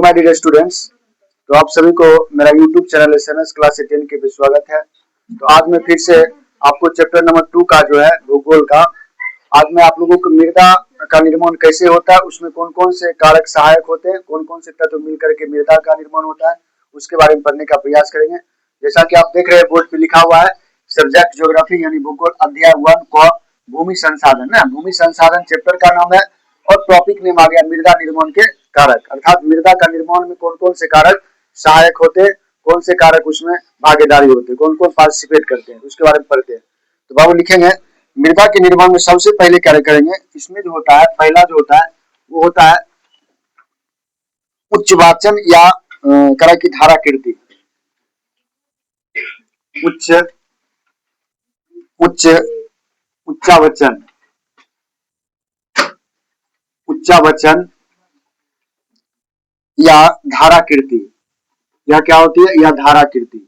My dear students, तो आप सभी को मेरा यूट्यूब चैनल एसएमएस क्लास 10 के पे स्वागत है। तो आज मैं फिर से आपको चैप्टर नंबर 2 का जो है भूगोल का, आज मैं आप लोगों को मृदा का निर्माण कैसे होता है, उसमें कौन कौन से कारक सहायक होते हैं, कौन कौन से तत्व मिलकर के मृदा का निर्माण होता है, उसके बारे में पढ़ने का प्रयास करेंगे। जैसा कि आप देख रहे हैं बोर्ड पे लिखा हुआ है सब्जेक्ट ज्योग्राफी यानी भूगोल अध्याय 1 को भूमि संसाधन है। भूमि संसाधन चैप्टर का नाम है और टॉपिक नेम आ गया मृदा निर्माण के कारक, अर्थात मृदा का निर्माण में कौन कौन से कारक सहायक होते हैं, कौन से कारक उसमें भागीदारी होते हैं, कौन कौन पार्टिसिपेट करते हैं, उसके बारे में पढ़ते हैं। तो बाबू लिखेंगे मृदा के निर्माण में सबसे पहले क्या करेंगे, इसमें जो होता है पहला जो होता है वो होता है उच्चवाचन या कारक की धाराकृति। उच्च उच्च उच्चावचन उच्चावचन या धाराकृति, यह क्या होती है, यह धाराकृति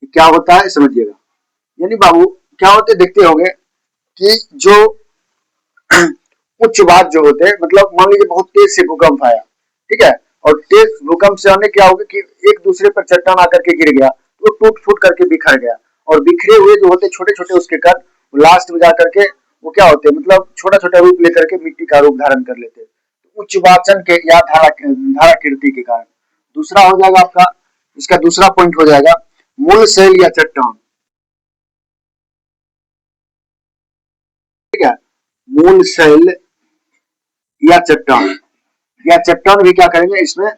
क्या होता है समझिएगा। यानी बाबू क्या होते देखते होंगे कि जो उच्चवाच जो होते हैं, मतलब मान लीजिए बहुत तेज से भूकंप आया, ठीक है, और तेज भूकंप से आने क्या होगा कि एक दूसरे पर चट्टान आकर के गिर गया, वो टूट फूट करके बिखर गया, और बिखरे हुए जो होते छोटे छोटे उसके कण लास्ट में जाकर के वो क्या होते हैं, मतलब छोटा छोटा रूप लेकर के मिट्टी का रूप धारण कर लेते हैं उच्चवाचन के या धाराकृति के कारण। दूसरा हो जाएगा आपका, इसका दूसरा पॉइंट हो जाएगा मूल शैल या चट्टान, ठीक है, मूल शैल या चट्टान भी क्या करेंगे, इसमें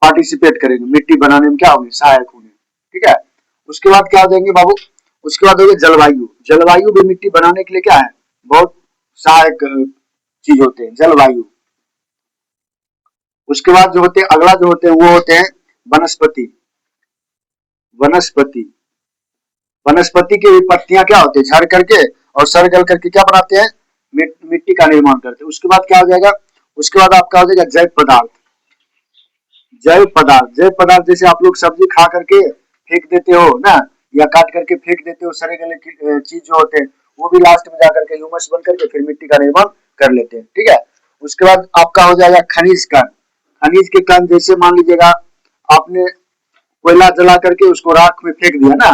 पार्टिसिपेट करेंगे, मिट्टी बनाने में क्या होंगे, सहायक होंगे, ठीक है। उसके बाद क्या हो जाएंगे बाबू, उसके बाद होगी जलवायु। जलवायु भी मिट्टी बनाने के लिए क्या है, बहुत सहायक चीज होते हैं जलवायु। उसके बाद जो होते हैं अगला जो होते हैं वो होते हैं वनस्पति। वनस्पति वनस्पति की पत्तियां क्या होती है, झड़ करके और सड़ गल करके क्या बनाते हैं, मिट्टी का निर्माण करते हैं। उसके बाद क्या हो जाएगा, उसके बाद आपका हो जाएगा जैव पदार्थ। जैव पदार्थ जैसे आप लोग सब्जी खा करके फेंक देते हो ना, या काट करके फेंक देते हो, सड़े गले की चीज जो होते हैं वो भी लास्ट में जाकर के ह्यूमस बन करके फिर मिट्टी का निर्माण कर लेते हैं, ठीक है। उसके बाद आपका हो जाएगा खनिज कण। खनिज के कण जैसे मान लीजिएगा आपने कोयला जला करके उसको राख में फेंक दिया ना,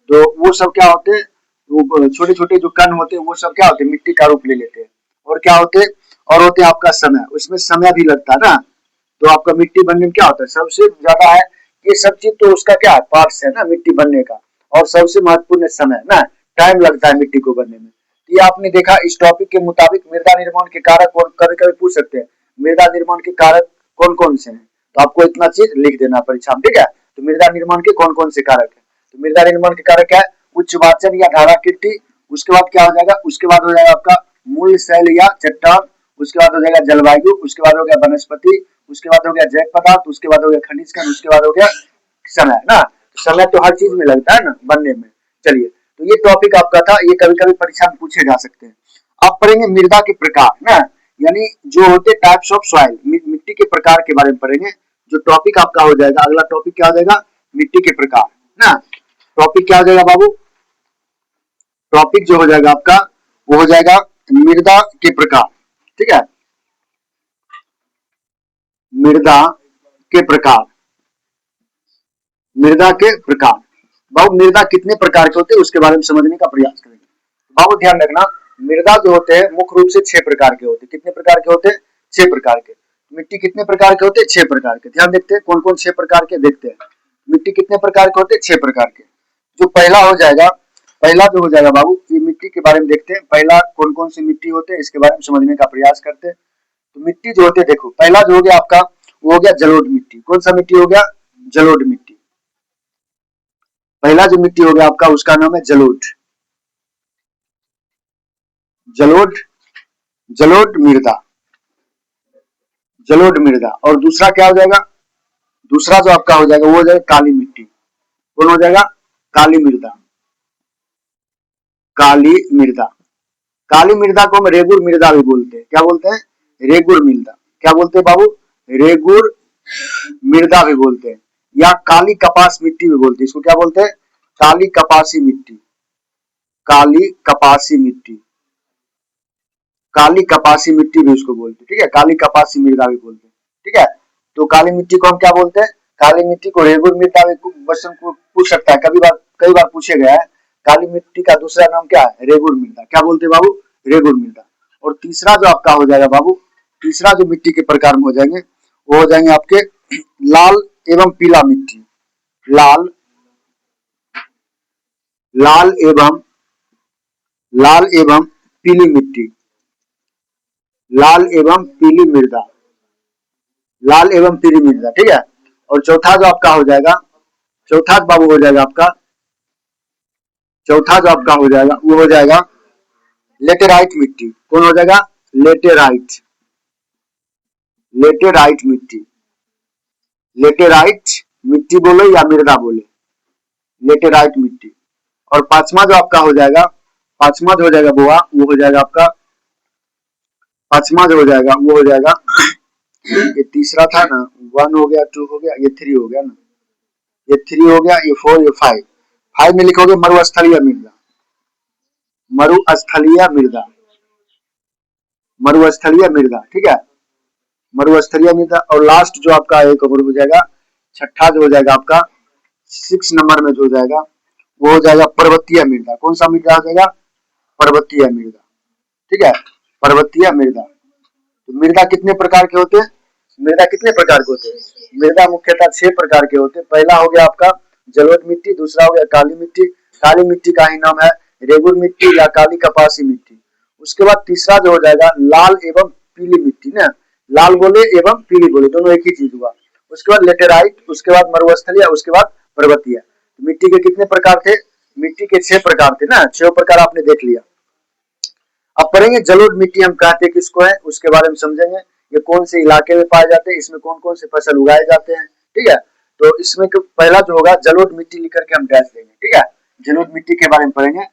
तो वो सब क्या होते हैं, वो छोटे छोटे जो कण होते हैं वो सब क्या होते हैं, मिट्टी का रूप ले लेते हैं। और क्या होते हैं, और होते हैं आपका समय, उसमें समय भी लगता है ना, तो आपका मिट्टी बनने में क्या होता है, सबसे ज्यादा है ये सब चीज तो उसका क्या है पार्ट्स है ना मिट्टी बनने का, और सबसे महत्वपूर्ण समय ना, टाइम लगता है मिट्टी को बनने में। ये आपने देखा इस टॉपिक के मुताबिक मृदा निर्माण के कारक और कभी कभी पूछ सकते हैं मृदा निर्माण के कारक कौन कौन से हैं, तो आपको इतना चीज लिख देना परीक्षा में, ठीक है। तो मृदा निर्माण के कौन कौन से कारक है, तो मृदा निर्माण के कारक क्या है, उच्चवाचन या धाराकृति। उसके बाद क्या हो जाएगा, उसके बाद हो जाएगा आपका मूल शैल या चट्टान। उसके बाद हो जाएगा जलवायु। उसके बाद हो गया वनस्पति। उसके बाद हो गया जैव पदार्थ। उसके बाद हो गया खनिज कण। उसके बाद हो गया समय ना, समय तो हर चीज में लगता है ना बनने में। चलिए, तो ये टॉपिक आपका था, ये कभी कभी परीक्षा में पूछे जा सकते हैं। आप पढ़ेंगे मृदा के प्रकार ना, यानी जो होते टाइप्स ऑफ सॉइल, मिट्टी के प्रकार के बारे में पढ़ेंगे। जो टॉपिक आपका हो जाएगा, अगला टॉपिक क्या हो जाएगा, मिट्टी के प्रकार ना। टॉपिक क्या हो जाएगा बाबू, टॉपिक जो हो जाएगा आपका वो हो जाएगा मृदा के प्रकार, ठीक है, मृदा के प्रकार। मृदा के प्रकार बाबू, मृदा कितने प्रकार के होते हैं उसके बारे में समझने का प्रयास करेंगे। बाबू ध्यान रखना, मृदा जो होते हैं मुख्य रूप से 6 प्रकार के होते हैं। कितने प्रकार के होते हैं, 6 प्रकार के। मिट्टी कितने प्रकार के होते हैं, 6 प्रकार के। ध्यान देखते हैं कौन कौन 6 प्रकार के, देखते हैं मिट्टी कितने प्रकार के होते हैं, 6 प्रकार के। जो पहला हो जाएगा, पहला जो हो जाएगा बाबू, ये मिट्टी के बारे में देखते हैं, पहला कौन कौन सी मिट्टी होते हैं इसके बारे में समझने का प्रयास करते हैं। तो मिट्टी जो होते हैं देखो, पहला जो हो गया आपका वो हो गया जलोढ़ मिट्टी। कौन सा मिट्टी हो गया, जलोढ़ मिट्टी। पहला जो मिट्टी हो गया आपका उसका नाम है जलोढ़, जलोढ़, जलोढ़ मृदा, जलोढ़ मृदा। और दूसरा क्या हो जाएगा, दूसरा जो आपका हो जाएगा वो हो जाएगा काली मिट्टी। कौन हो जाएगा, काली मृदा, काली मृदा। काली मृदा को हम रेगुर मृदा भी बोलते हैं। क्या बोलते हैं, रेगुर मृदा। क्या बोलते हैं बाबू, रेगुर मृदा भी बोलते हैं, या काली कपास मिट्टी भी बोलते हैं। इसको क्या बोलते हैं, काली कपासी मिट्टी, काली कपासी मिट्टी, काली कपासी मिट्टी भी उसको बोलते हैं, ठीक है, काली कपासी मृदा भी बोलते हैं। ठीक है। तो काली मिट्टी को हम क्या बोलते हैं? काली मिट्टी को रेगुर मृदा क्वेश्चन को पूछ सकता है, कई बार पूछे गया है। काली मिट्टी का दूसरा नाम क्या है? रेगुर मृदा। क्या बोलते हैं बाबू? रेगुर मृदा। और तीसरा जो आपका हो जाएगा बाबू, तीसरा जो मिट्टी के प्रकार में हो जाएंगे वो हो जाएंगे आपके लाल एवं पीला मिट्टी। लाल लाल एवं लाल एवं पीली मिट्टी। लाल एवं पीली मृदा। लाल एवं पीली मृदा, ठीक है। और चौथा जो आपका हो जाएगा, चौथा बाबू हो जाएगा आपका, चौथा जो आपका हो जाएगा वो हो जाएगा लेटेराइट मिट्टी। कौन हो जाएगा? लेटेराइट। लेटेराइट मिट्टी। लेटेराइट मिट्टी बोले या मृदा बोले, लेटेराइट मिट्टी। और पांचवा जो आपका हो जाएगा, पांचवा जो हो जाएगा बुआ, वो हो जाएगा आपका, पांचवा जो हो जाएगा वो हो जाएगा, ये तीसरा था ना, 1 हो गया, 2 हो गया, ये 3 हो गया ना, ये 3 हो गया, ये 4, ये 5। 5 में लिखोगे मरुस्थलीय मृदा। मरुस्थलीय मृदा। मरुस्थलीय मृदा, ठीक है। मरुस्थलीय मृदा। और लास्ट जो आपका एक हो जाएगा, छठा जो हो जाएगा आपका 6 नंबर में जो हो जाएगा वो हो जाएगा पर्वतीय मृदा। कौन सा मृदा हो जाएगा? पर्वतीय मृदा, ठीक है। पर्वतीय मृदा। तो मृदा कितने प्रकार के होते हैं? मृदा कितने प्रकार के होते हैं? मृदा मुख्यतः 6 प्रकार के होते हैं। पहला हो गया आपका जलोढ़ मिट्टी, दूसरा हो गया काली मिट्टी। काली मिट्टी का ही नाम है रेगुर मिट्टी या काली कपासी मिट्टी। उसके बाद तीसरा जो हो जाएगा लाल एवं पीली मिट्टी ना, लाल बोले एवं पीली बोले दोनों एक ही चीज हुआ। उसके बाद लेटेराइट, उसके बाद मरुस्थलीय, उसके बाद पर्वतीय। मिट्टी के कितने प्रकार थे? मिट्टी के 6 प्रकार थे ना, 6 प्रकार आपने देख लिया। अब पढ़ेंगे जलोढ़ मिट्टी हम कहते किसको है, उसके बारे में समझेंगे। ये कौन से इलाके में पाए जाते हैं, इसमें कौन कौन से फसल उगाए जाते हैं, ठीक है। तो इसमें पहला जो होगा जलोढ़ मिट्टी लिख करके हम डैश देंगे, ठीक है। जलोढ़ मिट्टी के बारे में पढ़ेंगे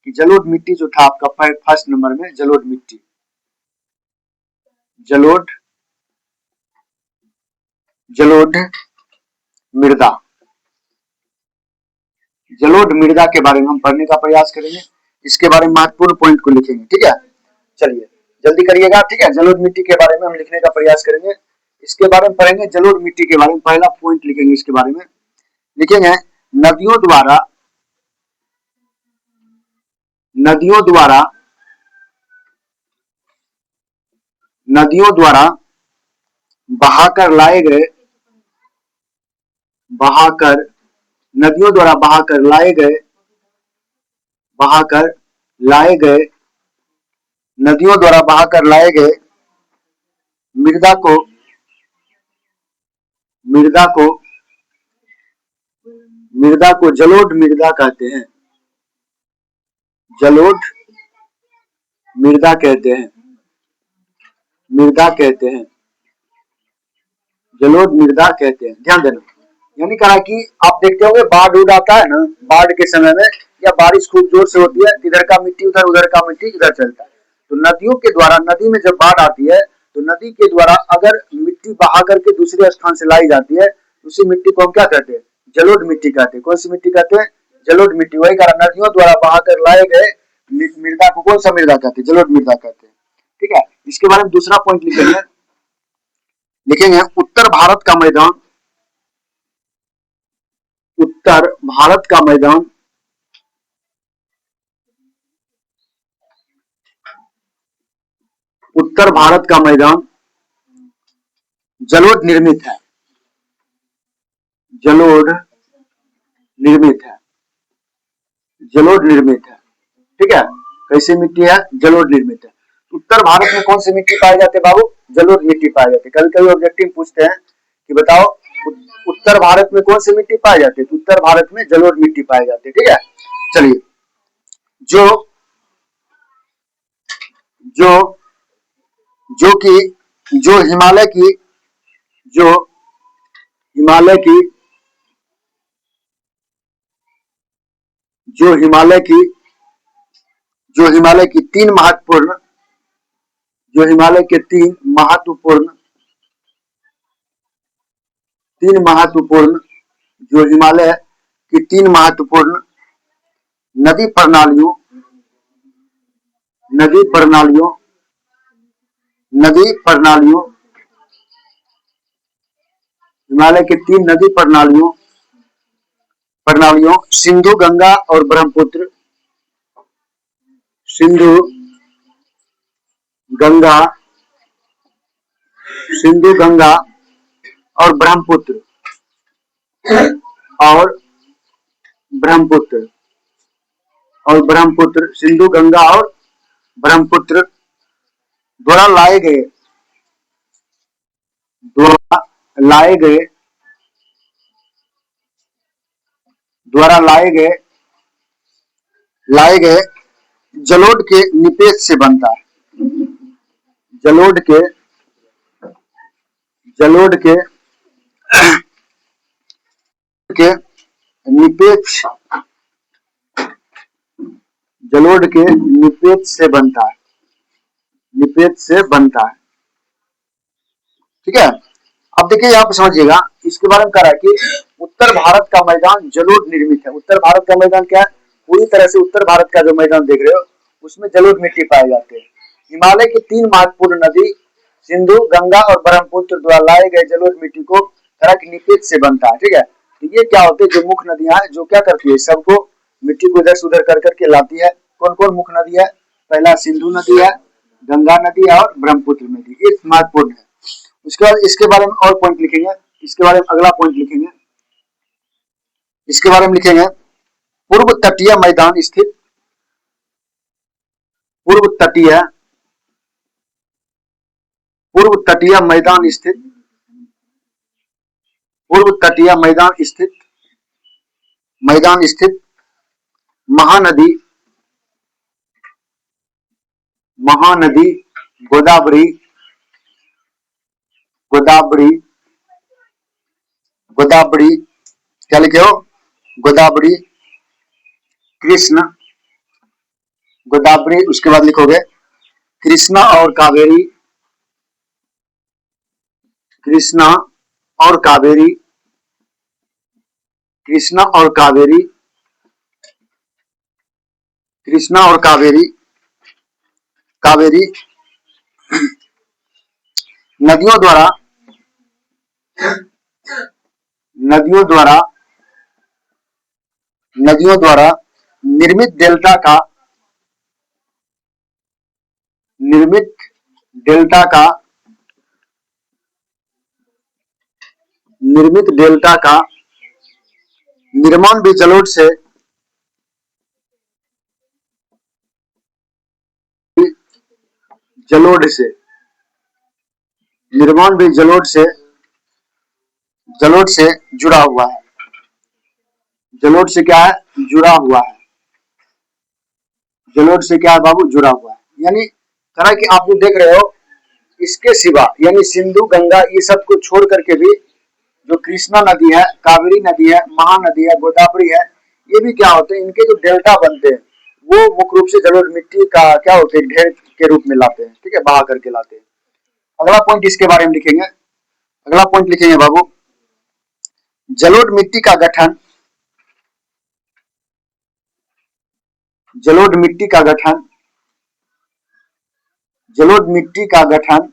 कि जलोढ़ मिट्टी जो था आपका फर्स्ट नंबर में जलोढ़ मिट्टी, जलोढ़ जलोढ़ मृदा। जलोढ़ मृदा के बारे में हम पढ़ने का प्रयास करेंगे। इसके बारे में महत्वपूर्ण पॉइंट को लिखेंगे, ठीक है। चलिए जल्दी करिएगा, ठीक है। जलोढ़ मिट्टी के बारे में हम लिखने का प्रयास करेंगे। इसके बारे में पढ़ेंगे जलोढ़ मिट्टी के बारे में। पहला पॉइंट लिखेंगे इसके बारे में, लिखेंगे नदियों द्वारा, नदियों द्वारा, नदियों द्वारा बहाकर लाए गए, बहाकर, नदियों द्वारा बहाकर लाए गए, बहाकर लाए गए, नदियों द्वारा बहाकर लाए गए मृदा को, मृदा को, मृदा को जलोढ़ मृदा कहते हैं। जलोढ़ मृदा कहते हैं, मृदा कहते हैं, जलोढ़ मृदा कहते हैं। ध्यान देना, यानी कहा कि आप देखते होंगे बाढ़ उड़ आता है ना, बाढ़ के समय में या बारिश खूब जोर से होती है, इधर का मिट्टी उधर, उधर का मिट्टी इधर चलता है। तो नदियों के द्वारा, नदी में जब बाढ़ आती है तो नदी के द्वारा अगर मिट्टी बहा करके दूसरे स्थान से लाई जाती है, उसी मिट्टी को हम क्या कहते हैं? जलोढ़ मिट्टी कहते हैं। कौन सी मिट्टी कहते हैं? जलोढ़ मिट्टी। वही कारण नदियों द्वारा बहाकर लाए गए मृदा को कौन सा मृदा कहते हैं? जलोढ़ मृदा कहते हैं, ठीक है। इसके बारे में दूसरा पॉइंट लिखेंगे, लिखेंगे उत्तर भारत का मैदान, उत्तर भारत का मैदान उत्तर भारत का मैदान जलोढ़ निर्मित है, जलोढ़ निर्मित है, जलोढ़ निर्मित है, ठीक है। कैसी मिट्टी है? जलोढ़ निर्मित है। उत्तर भारत में कौन सी मिट्टी पाई जाती है बाबू? जलोढ़ मिट्टी पाई जाती है। कभी कभी ऑब्जेक्टिव पूछते हैं कि बताओ उत्तर भारत में कौन सी मिट्टी पाई जाती है, तो उत्तर भारत में जलोढ़ मिट्टी पाई जाती है, ठीक है। चलिए, जो जो जो कि जो हिमालय की, जो हिमालय की, जो हिमालय की, जो हिमालय की 3 महत्वपूर्ण, जो हिमालय के 3 महत्वपूर्ण, 3 महत्वपूर्ण, जो हिमालय की 3 महत्वपूर्ण नदी प्रणालियों, नदी प्रणालियों, नदी प्रणालियों, हिमालय की 3 नदी प्रणालियों सिंधु, गंगा और ब्रह्मपुत्र। सिंधु, गंगा, सिंधु, गंगा और ब्रह्मपुत्र और ब्रह्मपुत्र सिंधु, गंगा और ब्रह्मपुत्र द्वारा लाए गए द्वारा लाए गए जलोढ़ के निपेट से बनता है। जलोढ़ के के निपेट जलोढ़ के निपेट से बनता है। ठीक है। अब देखिए यहाँ पे समझिएगा, इसके बारे में कह रहा है कि उत्तर भारत का मैदान जलोढ़ निर्मित है। उत्तर भारत का मैदान क्या है? पूरी तरह से उत्तर भारत का जो मैदान देख रहे हो उसमें जलोढ़ मिट्टी पाए जाते हैं। हिमालय की 3 महत्वपूर्ण नदी सिंधु, गंगा और ब्रह्मपुत्र द्वारा लाए गए जलोढ़ मिट्टी को तरह की निपेट से बनता है। ठीक है। तो ये क्या होते हैं, जो मुख्य नदियां हैं जो क्या करती है, सबको मिट्टी को इधर से उधर कर करके लाती है। कौन कौन मुख्य नदी है? पहला सिंधु नदी है, गंगा नदी है और ब्रह्मपुत्र नदी, ये महत्वपूर्ण है। उसके बाद इसके बारे में और पॉइंट लिखेंगे, इसके बारे में अगला पॉइंट लिखेंगे, इसके बारे में लिखेंगे पूर्व तटीय मैदान स्थित पूर्व तटीय मैदान स्थित महानदी गोदावरी क्या लिखे हो? गोदावरी, कृष्ण, गोदावरी, उसके बाद लिखोगे कृष्णा और कावेरी, कृष्णा और कावेरी, कृष्णा और कावेरी, कृष्णा और कावेरी, कावेरी नदियों द्वारा निर्मित डेल्टा का निर्माण भी जलोढ़ से जुड़ा हुआ है। जलोढ़ से क्या है? जुड़ा हुआ है। जलोढ़ से क्या है बाबू? जुड़ा हुआ है। यानी तरह की आप जो देख रहे हो, इसके सिवा यानी सिंधु, गंगा ये सब को छोड़ करके भी जो कृष्णा नदी है, कावेरी नदी है, महानदी है, गोदावरी है, ये भी क्या होते हैं, इनके जो डेल्टा बनते हैं वो मुख्य रूप से जलोढ़ मिट्टी का क्या होते हैं, ढेर के रूप में लाते हैं। ठीक है, बहा करके लाते हैं। अगला पॉइंट इसके बारे में लिखेंगे, अगला पॉइंट लिखेंगे बाबू, जलोढ़ मिट्टी का गठन, जलोढ़ मिट्टी का गठन, जलोढ़ मिट्टी का गठन,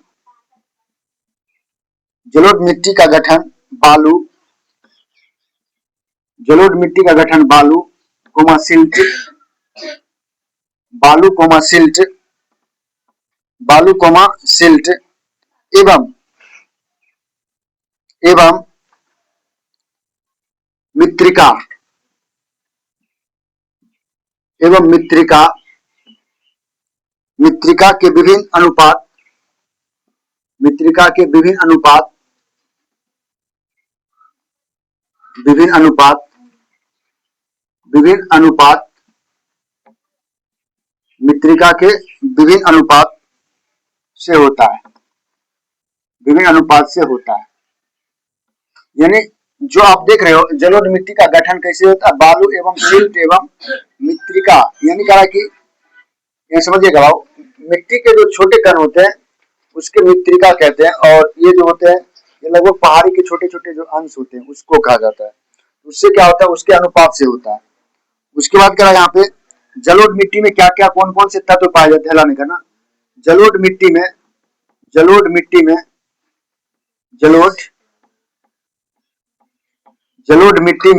जलोढ़ मिट्टी का गठन बालू, जलोढ़ मिट्टी का गठन बालू कोमा सिल्ट, बालू कोमा सिल्ट, बालू कोमा सिल्ट एवं मृत्तिका मृत्तिका के विभिन्न अनुपात, मृत्तिका के विभिन्न अनुपात मृत्तिका के विभिन्न अनुपात से होता है, विभिन्न अनुपात से होता है। यानी जो आप देख रहे हो जलोढ़ मिट्टी का गठन कैसे होता है, बालू एवं सिल्ट एवं मृत्तिका, यानी कहा कि ये समझिएगा, मिट्टी के जो छोटे कण होते हैं उसके मृत्तिका कहते हैं, और ये जो होते हैं ये लगभग पहाड़ी के छोटे छोटे जो अंश होते हैं उसको कहा जाता है। उससे क्या होता है, उसके अनुपात से होता है। उसके बाद कह रहा है यहाँ पे जलोढ़ मिट्टी में क्या क्या कौन कौन से तत्व पाए जाते हैं, नहीं करना। जलोढ़ मिट्टी में जलोढ़ मिट्टी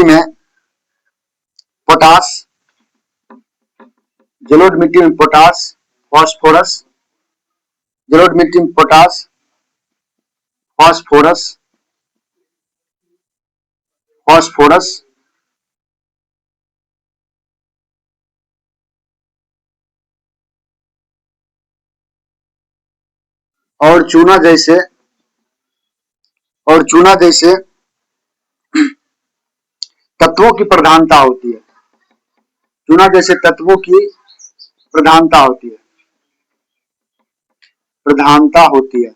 में पोटास, जलोढ़ मिट्टी में पोटास, फास्फोरस, जलोढ़ मिट्टी में पोटास, फास्फोरस, फास्फोरस, और चूना जैसे तत्वों की प्रधानता होती है। चूना जैसे तत्वों की प्रधानता होती है, प्रधानता होती है।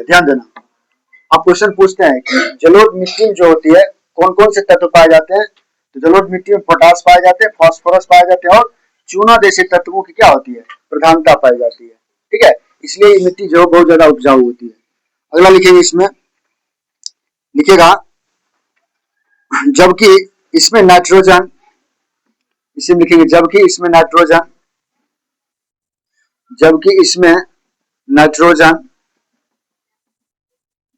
ध्यान देना। अब क्वेश्चन पूछते हैं कि जलोढ़ मिट्टी जो होती है कौन कौन से तत्व पाए जाते हैं? तो जलोढ़ मिट्टी में पोटास पाए जाते हैं, फास्फोरस पाए जाते हैं और चूना जैसे तत्वों की क्या होती है? प्रधानता पाई जाती है। ठीक है, इसलिए ये मिट्टी जो बहुत ज्यादा उपजाऊ होती है। अगला लिखेंगे, इसमें लिखेगा जबकि इसमें नाइट्रोजन, इसमें लिखेंगे जबकि इसमें नाइट्रोजन, जबकि इसमें नाइट्रोजन,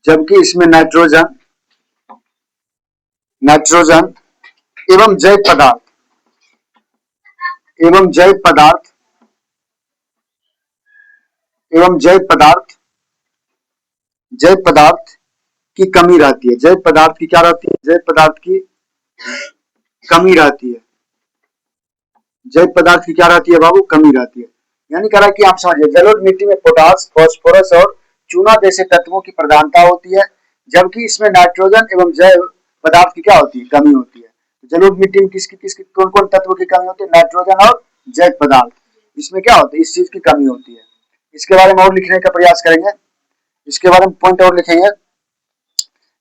जबकि इसमें नाइट्रोजन, नाइट्रोजन एवं जैव पदार्थ, एवं जैव पदार्थ, एवं जैव पदार्थ, जैव पदार्थ की कमी रहती है। जैव पदार्थ की क्या रहती है? जैव पदार्थ की कमी रहती है। जैव पदार्थ की क्या रहती है बाबू? कमी रहती है। यानी कह रहा है कि आप समझिए जलोढ़ मिट्टी में पोटास, फास्फोरस और चूना जैसे तत्वों की प्रधानता होती है, जबकि इसमें नाइट्रोजन एवं जैव पदार्थ की क्या होती है? कमी होती है। जलोढ़ मिट्टी में किसकी किसकी कौन कौन तत्वों की कमी होती है? नाइट्रोजन और जैव पदार्थ। इसमें क्या होती है? इस चीज की कमी होती है। इसके बारे में और लिखने का प्रयास करेंगे। इसके बारे में पॉइंट और लिखेंगे।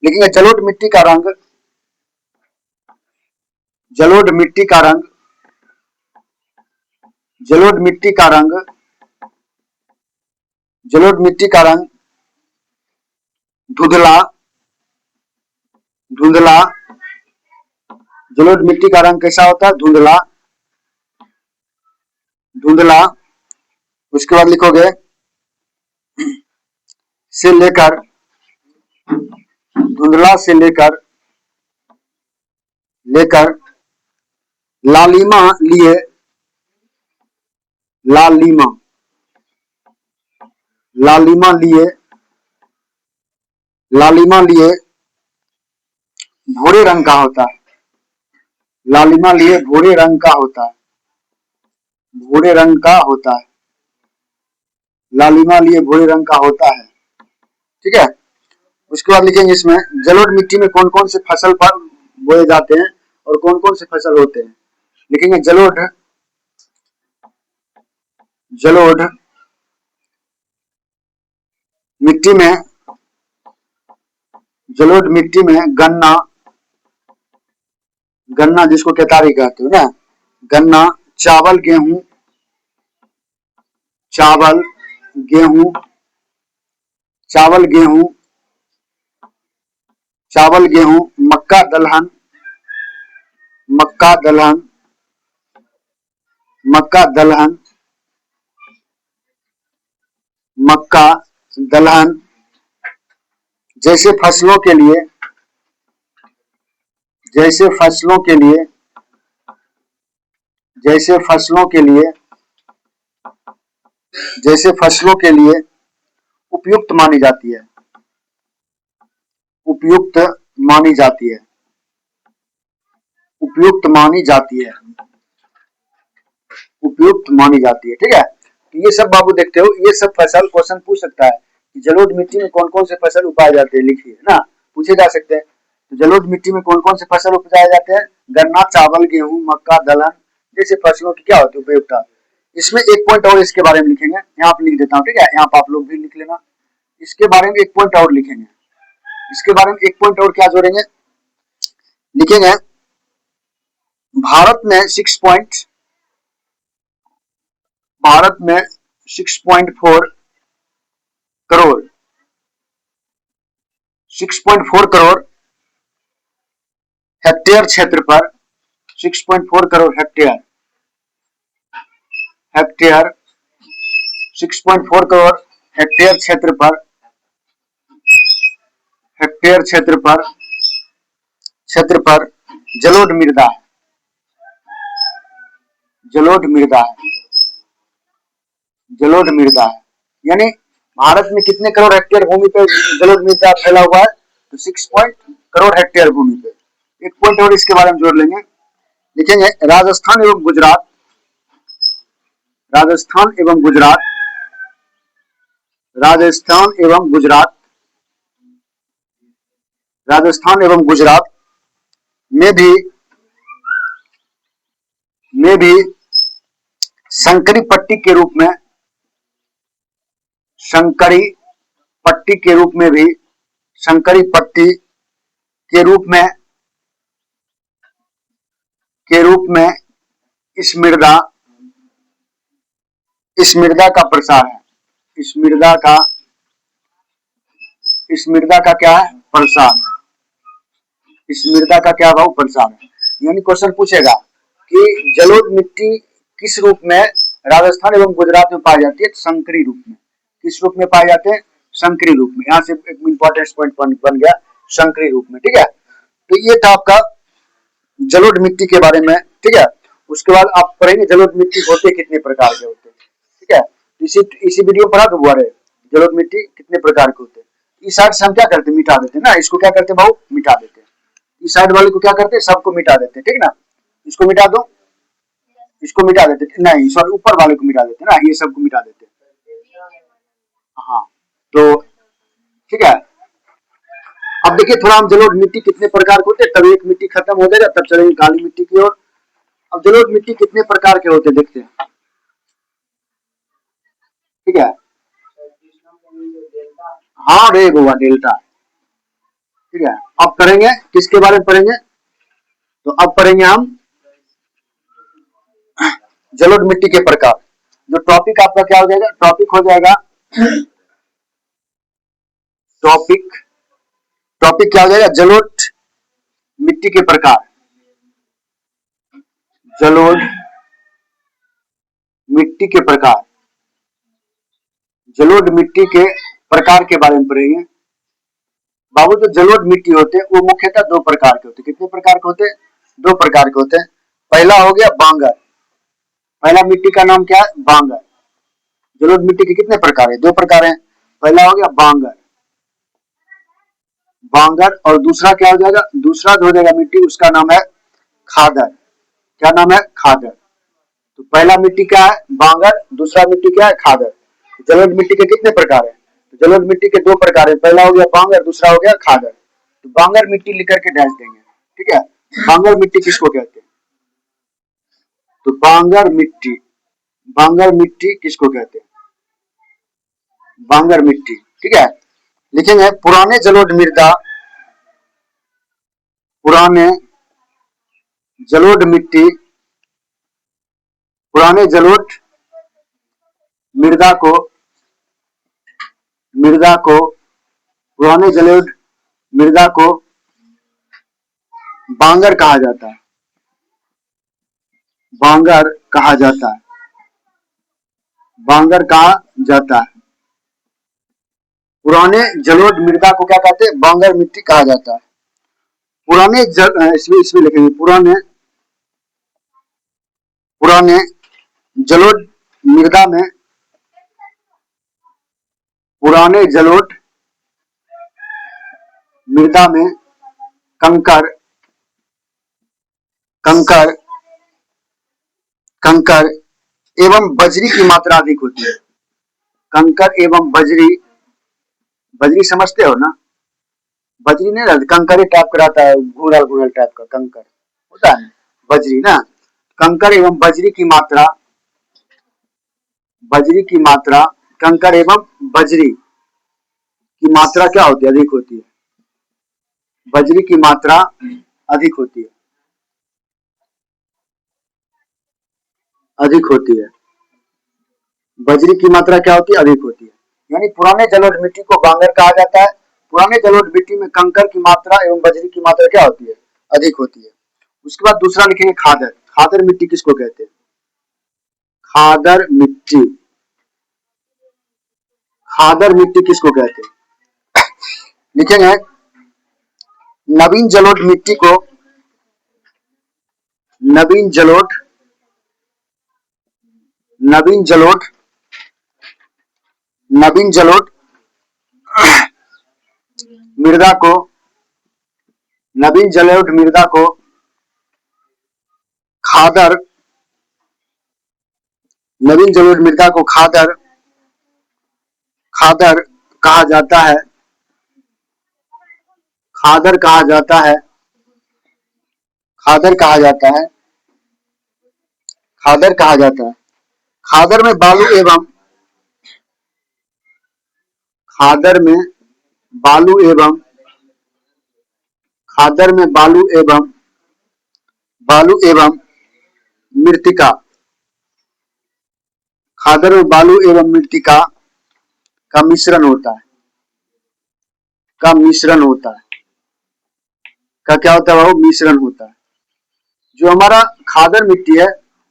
लिखेंगे जलोढ़ मिट्टी का रंग, जलोढ़ मिट्टी का रंग, जलोढ़ मिट्टी का रंग, जलोढ़ मिट्टी का रंग धुंधला, धुंधला, जलोढ़ मिट्टी का रंग कैसा होता है? धुंधला, धुंधला। उसके बाद लिखोगे से लेकर, धुंधला से लेकर लेकर लालिमा लिए, लालिमा, लालिमा लिए, लालिमा लिए भूरे रंग का होता है। लालिमा लिए भूरे रंग का होता है, भूरे रंग का होता है। लालिमा लिए भूरे रंग का होता है। ठीक है। उसके बाद लिखेंगे इसमें जलोढ़ मिट्टी में कौन कौन से फसल पर बोए जाते हैं और कौन कौन से फसल होते हैं। लिखेंगे जलोढ़, जलोढ़ मिट्टी में, जलोढ़ मिट्टी में गन्ना, गन्ना जिसको केतारी कहते हो ना, गन्ना, चावल, गेहूं, चावल, गेहूं, चावल, गेहूं, चावल, गेहूं, मक्का, दलहन, मक्का, दलहन, मक्का, दलहन, मक्का, दलहन जैसे फसलों के लिए, जैसे फसलों के लिए, जैसे फसलों के लिए, जैसे फसलों के लिए उपयुक्त मानी जाती है, उपयुक्त मानी जाती है, उपयुक्त मानी जाती है, उपयुक्त मानी जाती है। ठीक है। तो ये सब बाबू देखते हो, ये सब फसल क्वेश्चन पूछ सकता है कि जलोढ़ मिट्टी में कौन कौन से फसल उगाए जाते हैं, लिखिए ना, पूछे जा सकते हैं। तो जलोढ़ मिट्टी में कौन कौन से फसल उपजाए जाते हैं? गन्ना, चावल, गेहूं, मक्का, दलहन जैसे फसलों की क्या होती है? उपयोगिता। इसमें एक पॉइंट और इसके बारे में लिखेंगे, यहाँ पे लिख देता हूँ। ठीक है, यहाँ पे आप लोग भी लिख लेना। इसके बारे में एक पॉइंट और लिखेंगे। इसके बारे में एक पॉइंट और क्या जोड़ेंगे? लिखेंगे भारत में 6.4 करोड़, 6.4 करोड़ हेक्टेयर क्षेत्र पर, 6.4 crore hectare, hectare 6.4 crore hectare क्षेत्र पर हेक्टेयर क्षेत्र पर जलोढ़ मृदा है, जलोढ़ मृदा है, जलोढ़ मृदा है। यानी भारत में कितने करोड़ हेक्टेयर भूमि पे जलोढ़ मृदा फैला हुआ है? तो 6 करोड़ हेक्टेयर भूमि पे। एक पॉइंट और इसके बारे में जोड़ लेंगे, लिखेंगे राजस्थान एवं गुजरात, राजस्थान एवं गुजरात, राजस्थान एवं गुजरात, राजस्थान एवं गुजरात में भी संकरी पट्टी के रूप में, संकरी पट्टी के रूप में भी, संकरी पट्टी के रूप में इस मृदा का प्रसार है, इस मृदा का क्या है? प्रसार है, इस मृदा का क्या भाव? प्रसार है। यानी क्वेश्चन पूछेगा कि जलोढ़ मिट्टी किस रूप में राजस्थान एवं गुजरात में पाई जाती है? संकरी रूप में। किस रूप में पाए जाते हैं? संकरी रूप में। यहाँ से एक इंपॉर्टेंट पॉइंट बन गया, संकरी रूप में। ठीक है, तो ये था आपका जलोढ़ मिट्टी के बारे में। ठीक है, उसके बाद आप पढ़ेंगे जलोढ़ मिट्टी होते कितने प्रकार के होते हैं। ठीक है, इसी वीडियो पढ़ा तो हुआ रहे जलोढ़ मिट्टी कितने प्रकार के होते हैं। इस साइड से हम क्या करते हैं? मिटा देते हैं ना, इसको क्या करते हैं भाऊ? मिटा देते हैं। इस साइड वाले को क्या करते हैं? सबको मिटा देते हैं। ठीक ना, इसको मिटा दो, इसको मिटा देते, नहीं सॉरी ऊपर वाले को मिटा देते ना, ये सबको मिटा देते। हाँ, तो ठीक है, अब देखिए थोड़ा हम जलोढ़ मिट्टी कितने प्रकार के होते हैं, तब एक मिट्टी खत्म हो जाएगा, तब चलेंगे काली मिट्टी की ओर। अब जलोढ़ मिट्टी कितने प्रकार के होते हैं देखते हैं। ठीक है, हाँ रे गोवा डेल्टा। ठीक है, अब करेंगे किसके बारे में पढ़ेंगे? तो अब पढ़ेंगे हम जलोढ़ मिट्टी के प्रकार। जो टॉपिक आपका क्या हो जाएगा? टॉपिक हो जाएगा, टॉपिक क्या हो जाएगा? जलोढ़ मिट्टी के प्रकार, जलोढ़ मिट्टी के प्रकार, जलोढ़ मिट्टी के प्रकार के बारे में पढ़ेंगे। बाबू जो जलोढ़ मिट्टी होते हैं वो मुख्यतः दो प्रकार के होते हैं। कितने प्रकार के होते हैं? दो प्रकार के होते हैं। पहला हो गया बांगर, पहला मिट्टी का नाम क्या है? बांगर। जलोढ़ मिट्टी के कितने प्रकार है? दो प्रकार हैं। पहला हो गया बांगर, बांगर, और दूसरा क्या हो जाएगा? दूसरा जो हो जाएगा मिट्टी उसका नाम है खादर। क्या नाम है? खादर। तो पहला मिट्टी क्या है? बांगर, दूसरा मिट्टी क्या है? खादर। जलोढ़ मिट्टी के कितने प्रकार है? तो जलोढ़ मिट्टी के दो प्रकार है, पहला हो गया बांगर, दूसरा हो गया खादर। तो बांगर मिट्टी लिख के डैश देंगे। ठीक है, बांगर मिट्टी किसको कहते हैं? तो बांगर मिट्टी किसको कहते हैं? बांगर मिट्टी। ठीक है, लिखेंगे पुराने जलोढ़ मृदा, पुराने जलोढ़ मिट्टी, पुराने जलोढ़ मृदा को पुराने जलोढ़ मृदा को बांगर कहा जाता है, बांगर कहा जाता है, बांगर कहा जाता है। पुराने जलोढ़ मृदा को क्या कहते हैं? बांगर मिट्टी कहा जाता है। पुराने इसमें लिखेंगे पुराने जलोढ़ मृदा में, पुराने जलोढ़ मृदा में कंकर कंकर कंकर एवं बजरी की मात्रा अधिक होती है। कंकर एवं बजरी, बजरी समझते हो ना? बजरी नहीं रहता, कंकर टाइप का रहता है, घूरल टाइप का कंकर होता है, बजरी ना। कंकर एवं बजरी की मात्रा, कंकर एवं बजरी की मात्रा क्या होती है? अधिक होती है। बजरी की मात्रा अधिक होती है, अधिक होती है। बजरी की मात्रा क्या होती है? अधिक होती है। यानी पुराने जलोढ़ मिट्टी को बांगर कहा जाता है। पुराने जलोढ़ मिट्टी में कंकर की मात्रा एवं बजरी की मात्रा क्या होती है? अधिक होती है। उसके बाद दूसरा लिखेंगे खादर। खादर मिट्टी किसको कहते हैं? खादर मिट्टी, खादर मिट्टी किसको कहते हैं? लिखेंगे नवीन जलोढ़ मिट्टी को, नवीन जलोढ़, नवीन जलोढ़, नवीन जलोढ़ मृदा को, नवीन जलोढ़ मृदा को खादर, नवीन जलोढ़ मृदा को खादर, खादर कहा जाता है, खादर कहा जाता है, खादर कहा जाता है, खादर कहा जाता है। खादर में बालू एवं, खादर में बालू एवं, खादर में बालू एवं, बालू एवं मृत्तिका, खादर में बालू एवं मृत्तिका का मिश्रण होता है, का मिश्रण होता है, का क्या होता है वो मिश्रण होता है। जो हमारा खादर मिट्टी है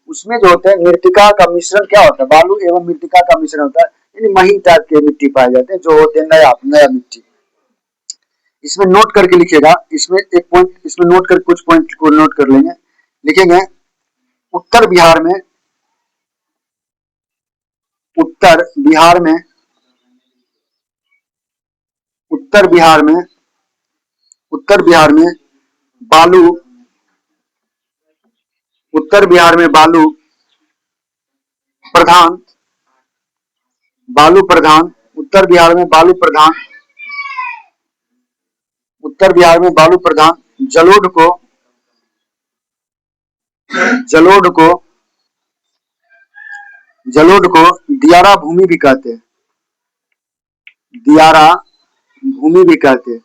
उसमें जो होता है मृत्तिका का मिश्रण क्या होता है, बालू एवं मृत्तिका का मिश्रण होता है, यानी महीन टाइप के मिट्टी पाए जाते हैं जो होते हैं नया नया मिट्टी। इसमें नोट करके लिखिएगा, इसमें एक पॉइंट, इसमें नोट कर कुछ पॉइंट को नोट कर लेंगे। लिखेंगे उत्तर बिहार में, उत्तर बिहार में, उत्तर बिहार में, उत्तर बिहार में बालू, उत्तर बिहार में बालू प्रधान, बालू प्रधान, उत्तर बिहार में बालू प्रधान, उत्तर बिहार में बालू प्रधान जलोढ़ को, जलोढ़ को, जलोढ़ को दियारा भूमि भी कहते हैं, दियारा भूमि भी कहते हैं,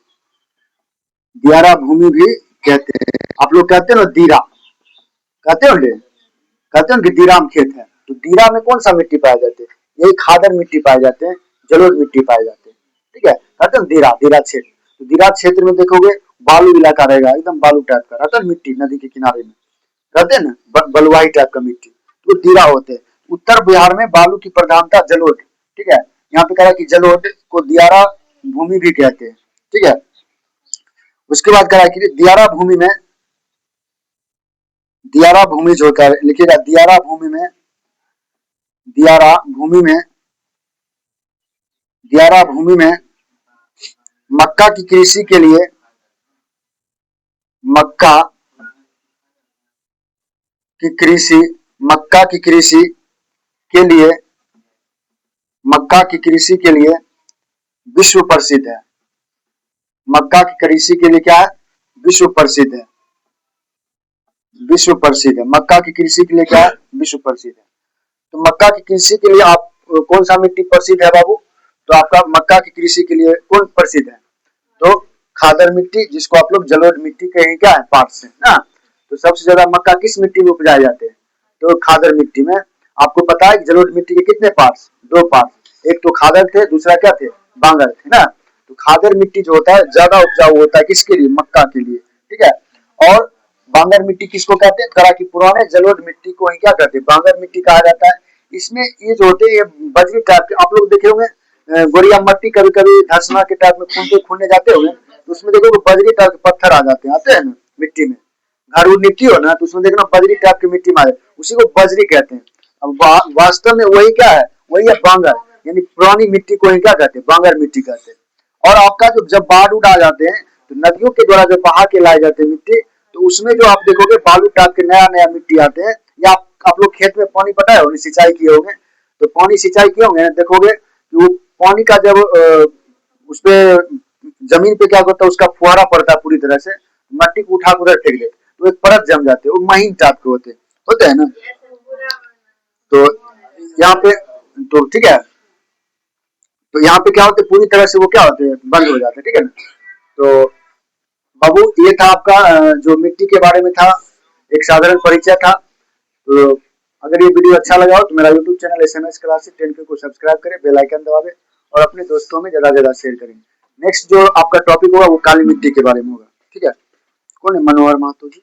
दियारा भूमि भी कहते हैं। आप लोग कहते हैं ना दीरा, कहते हो ले, कहते हैं कि दीरा में खेत है, तो दीरा में कौन सा मिट्टी पाए जाते हैं, यही खादर मिट्टी पाए जाते हैं, जलोढ़ मिट्टी पाए जाते हैं, ठीक है। कहते हैं दीरा, दीरा क्षेत्र, तो दीरा क्षेत्र में देखोगे बालू इलाका रहेगा, एकदम बालू टाइप का रहता है मिट्टी, नदी के किनारे में कहते हैं ना बलुआही टाइप का मिट्टी, तो दीरा होते हैं। उत्तर बिहार में बालू की प्रधानता जलोढ़, ठीक है। यहाँ पे कह रहा है कि जलोढ़ को दियारा भूमि भी कहते हैं, ठीक है। उसके बाद कह रहा है कि दियारा भूमि में, दियारा भूमि जो होता है लिखिएगा, दियारा भूमि में, दियारा भूमि में, दियारा भूमि में मक्का की कृषि के लिए, मक्का की कृषि, मक्का की कृषि के लिए, मक्का की कृषि के लिए विश्व प्रसिद्ध है, मक्का की कृषि के लिए क्या है, विश्व प्रसिद्ध है, विश्व प्रसिद्ध है, मक्का की कृषि के लिए क्या है, विश्व प्रसिद्ध है। तो मक्का की कृषि के लिए आप कौन सा मिट्टी प्रसिद्ध है बाबू, तो आपका मक्का की कृषि के लिए कौन प्रसिद्ध है, तो खादर मिट्टी, जिसको आप लोग जलोढ़ मिट्टी कहेंगे, क्या है पार्ट्स है ना। तो सबसे ज्यादा मक्का किस मिट्टी में उपजाए जाते हैं, तो खादर मिट्टी में। आपको पता है जलोढ़ मिट्टी के कितने पार्ट्स, दो पार्ट, एक तो खादर थे, दूसरा क्या थे, बांगर थे ना। तो खादर मिट्टी जो होता है ज्यादा उपजाऊ होता है किसके लिए, मक्का के लिए, ठीक है। और बांगर मिट्टी किसको कहते हैं, करा कि पुराने जलोढ़ मिट्टी को ही क्या कहते हैं, बांगर मिट्टी कहा जाता है। इसमें ये जो होते हैं ये बजरी टाइप के, आप लोग देखे होंगे गोरिया मट्टी कभी कभी धसना के टाइप में खूनने जाते होंगे, तो उसमें देखो बजरी टाइप के पत्थर आ जाते हैं, आते हैं ना मिट्टी में, घर मिट्टी हो ना तो उसमें देखना बजरी टाइप की मिट्टी में आ जाए, उसी को बजरी कहते हैं। अब वास्तव में वही क्या है, वही है बांगर, यानी पुरानी मिट्टी को ही क्या कहते हैं, बांगर मिट्टी कहते हैं। और आपका जो जब बाढ़ उड़ आ जाते हैं तो नदियों के द्वारा जो बहा के लाए जाते हैं मिट्टी, तो उसमें जो आप देखोगे बालू टाइप के नया नया मिट्टी आते हैं। या आप लोग खेत में पानी पटाए होंगे, सिंचाई किए होंगे, तो पानी सिंचाई किए होंगे देखोगे कि वो पानी का जब उस पे जमीन पे क्या होता है, उसका फुहारा पड़ता है पूरी तरह से, मट्टी को उठा उधर फेंक देते, तो एक परत जम जाते हैं, वो महीन टाइप के होते हैं ना। तो यहाँ पे तो ठीक है, तो यहाँ पे क्या होते हैं पूरी तरह से वो क्या होते हैं, बंद हो जाते हैं, ठीक है ना। तो बाबू ये था आपका जो मिट्टी के बारे में था, एक साधारण परिचय था। तो अगर ये वीडियो अच्छा लगा हो तो मेरा YouTube channel SMS classes 10K को सब्सक्राइब करें, बेल आइकन दबावें और अपने दोस्तों में ज्यादा शेयर करें। नेक्स्ट जो आपका टॉपिक होगा वो काली मिट्टी के बारे में होगा, ठीक है। कौन है, मनोहर महतो जी।